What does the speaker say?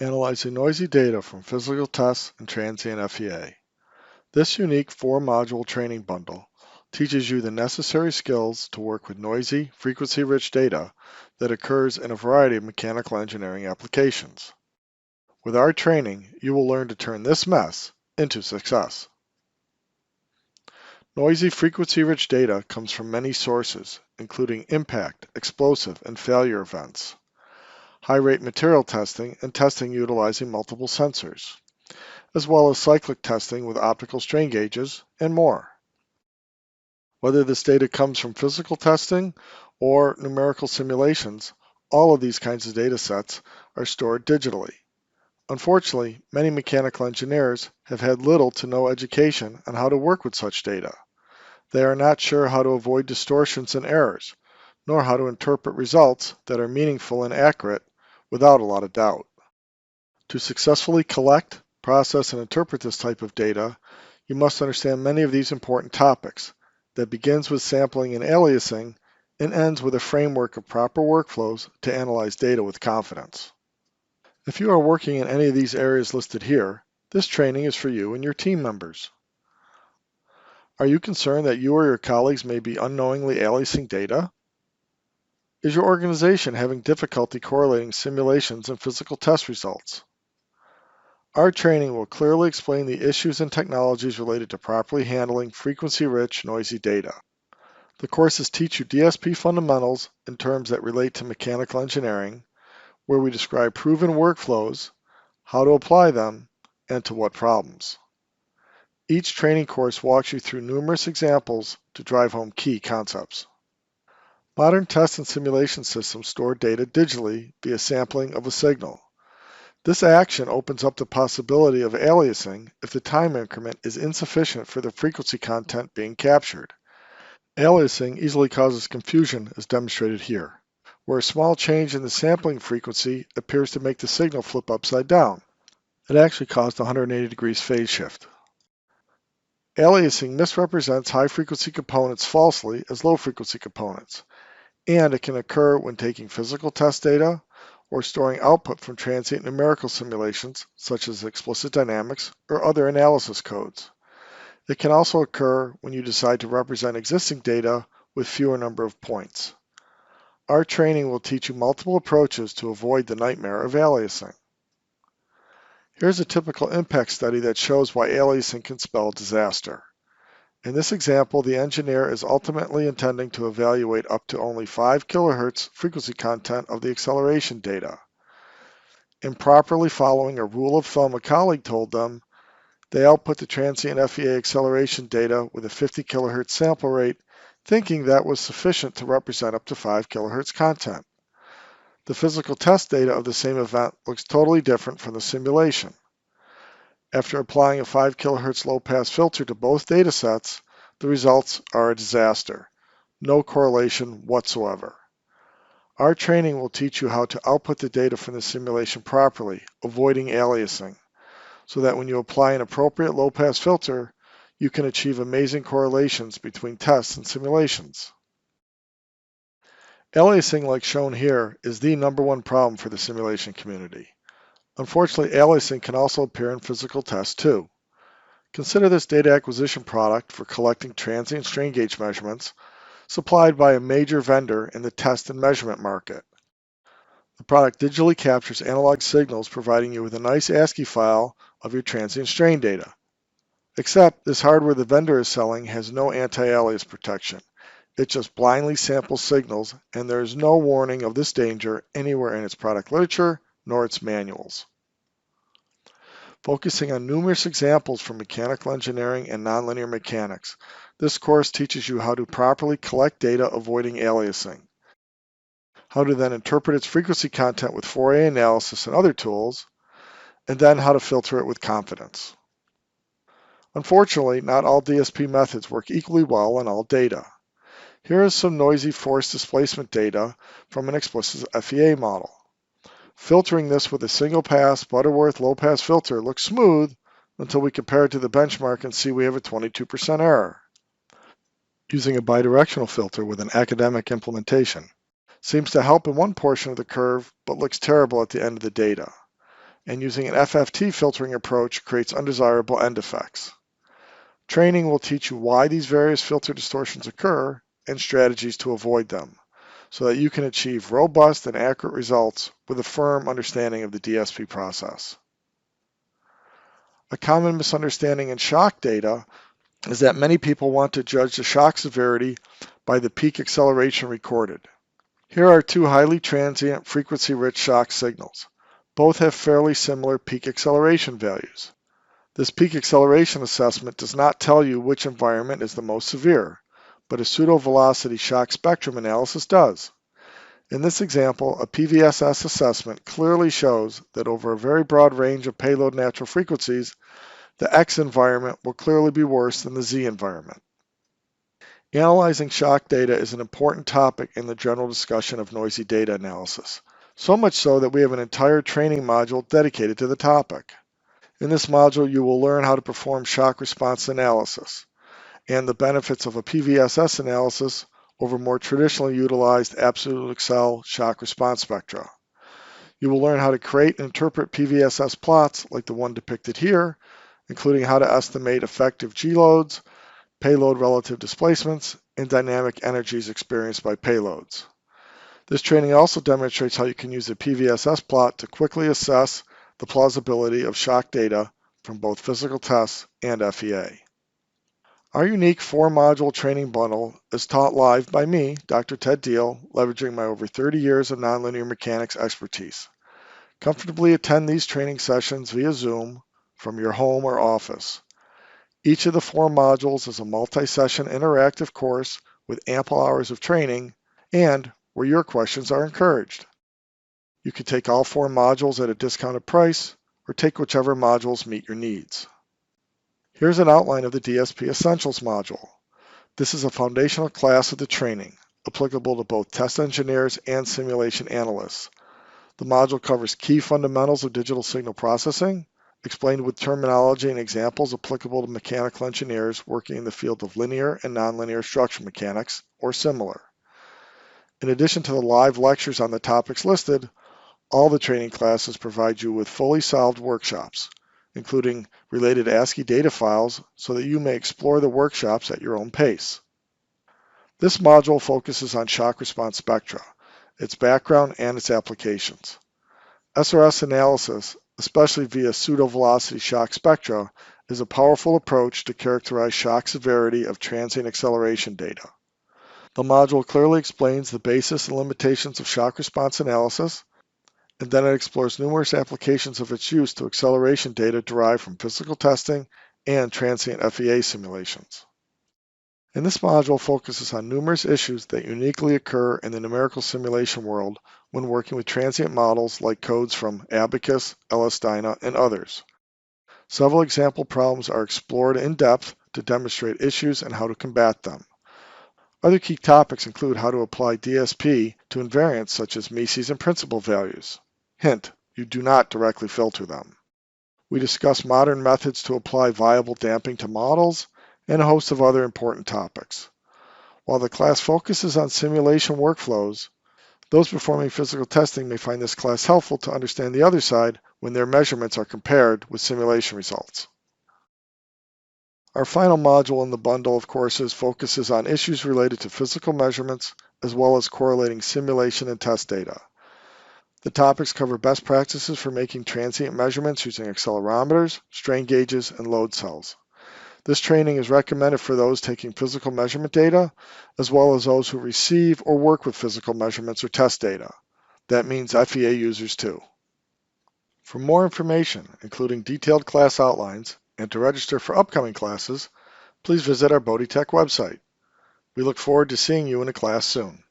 Analyzing noisy data from physical tests and transient FEA. This unique 4-module training bundle teaches you the necessary skills to work with noisy, frequency-rich data that occurs in a variety of mechanical engineering applications. With our training, you will learn to turn this mess into success. Noisy, frequency-rich data comes from many sources, including impact, explosive, and failure events, high-rate material testing, and testing utilizing multiple sensors, as well as cyclic testing with optical strain gauges, and more. Whether this data comes from physical testing or numerical simulations, all of these kinds of data sets are stored digitally. Unfortunately, many mechanical engineers have had little to no education on how to work with such data. They are not sure how to avoid distortions and errors, nor how to interpret results that are meaningful and accurate without a lot of doubt. To successfully collect, process, and interpret this type of data, you must understand many of these important topics that begins with sampling and aliasing and ends with a framework of proper workflows to analyze data with confidence. If you are working in any of these areas listed here, this training is for you and your team members. Are you concerned that you or your colleagues may be unknowingly aliasing data? Is your organization having difficulty correlating simulations and physical test results? Our training will clearly explain the issues and technologies related to properly handling frequency-rich, noisy data. The courses teach you DSP fundamentals in terms that relate to mechanical engineering, where we describe proven workflows, how to apply them, and to what problems. Each training course walks you through numerous examples to drive home key concepts. Modern test and simulation systems store data digitally via sampling of a signal. This action opens up the possibility of aliasing if the time increment is insufficient for the frequency content being captured. Aliasing easily causes confusion as demonstrated here, where a small change in the sampling frequency appears to make the signal flip upside down. It actually caused a 180 degrees phase shift. Aliasing misrepresents high-frequency components falsely as low-frequency components, and it can occur when taking physical test data or storing output from transient numerical simulations, such as explicit dynamics or other analysis codes. It can also occur when you decide to represent existing data with fewer number of points. Our training will teach you multiple approaches to avoid the nightmare of aliasing. Here's a typical impact study that shows why aliasing can spell disaster. In this example, the engineer is ultimately intending to evaluate up to only 5 kHz frequency content of the acceleration data. Improperly following a rule of thumb a colleague told them, they output the transient FEA acceleration data with a 50 kHz sample rate, thinking that was sufficient to represent up to 5 kHz content. The physical test data of the same event looks totally different from the simulation. After applying a 5 kHz low-pass filter to both datasets, the results are a disaster. No correlation whatsoever. Our training will teach you how to output the data from the simulation properly, avoiding aliasing, so that when you apply an appropriate low-pass filter, you can achieve amazing correlations between tests and simulations. Aliasing, like shown here, is the #1 problem for the simulation community. Unfortunately, aliasing can also appear in physical tests too. Consider this data acquisition product for collecting transient strain gauge measurements supplied by a major vendor in the test and measurement market. The product digitally captures analog signals, providing you with a nice ASCII file of your transient strain data. Except this hardware the vendor is selling has no anti-alias protection. It just blindly samples signals, and there is no warning of this danger anywhere in its product literature nor its manuals. Focusing on numerous examples from mechanical engineering and nonlinear mechanics, this course teaches you how to properly collect data avoiding aliasing, how to then interpret its frequency content with Fourier analysis and other tools, and then how to filter it with confidence. Unfortunately, not all DSP methods work equally well on all data. Here is some noisy force displacement data from an explicit FEA model. Filtering this with a single-pass Butterworth low-pass filter looks smooth until we compare it to the benchmark and see we have a 22% error. Using a bidirectional filter with an academic implementation seems to help in one portion of the curve, but looks terrible at the end of the data. and using an FFT filtering approach creates undesirable end effects. Training will teach you why these various filter distortions occur and strategies to avoid them, so that you can achieve robust and accurate results with a firm understanding of the DSP process. A common misunderstanding in shock data is that many people want to judge the shock severity by the peak acceleration recorded. Here are two highly transient, frequency-rich shock signals. Both have fairly similar peak acceleration values. This peak acceleration assessment does not tell you which environment is the most severe, but a pseudo-velocity shock spectrum analysis does. In this example, a PVSS assessment clearly shows that over a very broad range of payload natural frequencies, the X environment will clearly be worse than the Z environment. Analyzing shock data is an important topic in the general discussion of noisy data analysis, so much so that we have an entire training module dedicated to the topic. In this module, you will learn how to perform shock response analysis and the benefits of a PVSS analysis over more traditionally utilized absolute Excel shock response spectra. You will learn how to create and interpret PVSS plots like the one depicted here, including how to estimate effective G-loads, payload relative displacements, and dynamic energies experienced by payloads. This training also demonstrates how you can use a PVSS plot to quickly assess the plausibility of shock data from both physical tests and FEA. Our unique 4-module training bundle is taught live by me, Dr. Ted Deal, leveraging my over 30 years of nonlinear mechanics expertise. Comfortably attend these training sessions via Zoom from your home or office. Each of the 4 modules is a multi-session interactive course with ample hours of training and where your questions are encouraged. You can take all 4 modules at a discounted price or take whichever modules meet your needs. Here's an outline of the DSP Essentials module. This is a foundational class of the training, applicable to both test engineers and simulation analysts. The module covers key fundamentals of digital signal processing, explained with terminology and examples applicable to mechanical engineers working in the field of linear and nonlinear structural mechanics, or similar. In addition to the live lectures on the topics listed, all the training classes provide you with fully solved workshops, including related ASCII data files so that you may explore the workshops at your own pace. This module focuses on shock response spectra, its background, and its applications. SRS analysis, especially via pseudo-velocity shock spectra, is a powerful approach to characterize shock severity of transient acceleration data. The module clearly explains the basis and limitations of shock response analysis, and then it explores numerous applications of its use to acceleration data derived from physical testing and transient FEA simulations. And this module focuses on numerous issues that uniquely occur in the numerical simulation world when working with transient models like codes from Abacus, LS-DYNA, and others. Several example problems are explored in depth to demonstrate issues and how to combat them. Other key topics include how to apply DSP to invariants such as Mises and principal values. Hint, you do not directly filter them. We discuss modern methods to apply viable damping to models and a host of other important topics. While the class focuses on simulation workflows, those performing physical testing may find this class helpful to understand the other side when their measurements are compared with simulation results. Our final module in the bundle of courses focuses on issues related to physical measurements as well as correlating simulation and test data. The topics cover best practices for making transient measurements using accelerometers, strain gauges, and load cells. This training is recommended for those taking physical measurement data, as well as those who receive or work with physical measurements or test data. That means FEA users too. For more information, including detailed class outlines, and to register for upcoming classes, please visit our Bodie Tech website. We look forward to seeing you in a class soon.